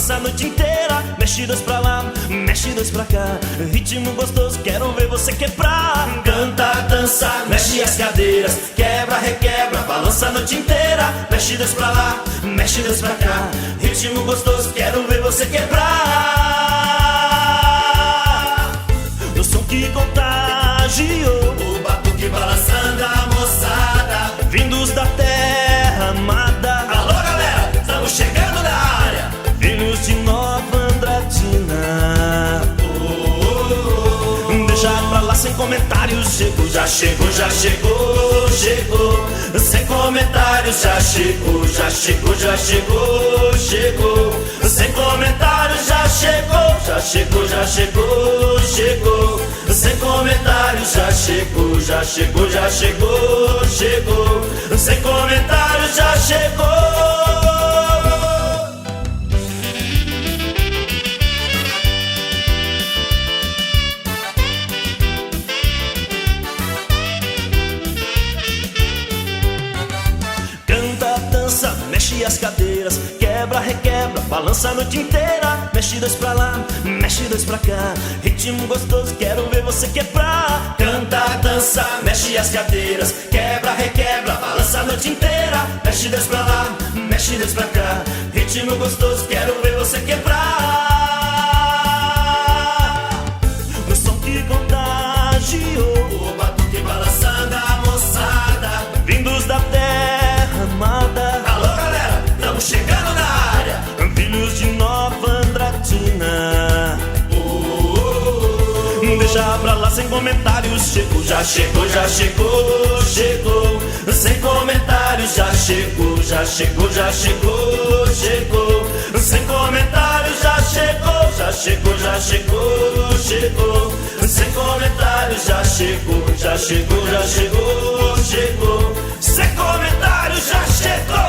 balança a noite inteira. Mexe dois pra lá, mexe dois pra cá. Ritmo gostoso, quero ver você quebrar. Canta, dança, mexe as cadeiras. Quebra, requebra, balança a noite inteira. Mexe dois pra lá, mexe dois pra cá. Ritmo gostoso, quero ver você quebrar. O som que contagiou, O batuque balançando a moçada. vindos da terra amada. Alô galera, estamos chegando na área. Filhos de Nova Andradina. Deixa pra lá sem comentários. Chegou, já chegou, já chegou, chegou. Sem comentários, já chegou, já chegou, já chegou, chegou. Sem comentários, já chegou, já chegou, já chegou, chegou. Sem comentários, já chegou, já chegou, já chegou, chegou. Sem comentários, já chegou. Mexe as cadeiras, quebra, requebra, balança a noite inteira. Mexe dois pra lá, mexe dois pra cá. Ritmo gostoso, quero ver você quebrar. Canta, dança, mexe as cadeiras. Quebra, requebra, balança a noite inteira. Mexe dois pra lá, mexe dois pra cá. Ritmo gostoso, quero ver você quebrar. O som que contagiou, O batuque balançando a moçada. vindos da terra amada. Alô galera, estamos chegando na área. Filhos de Nova Andradina. Deixa pra lá sem comentários. Chegou, já chegou, já chegou, chegou. Sem comentários, já chegou, já chegou, já chegou, chegou. Sem comentários, já chegou, já chegou, já chegou, chegou. Sem comentários, já chegou, já chegou, já chegou, chegou. Sem comentários, já chegou.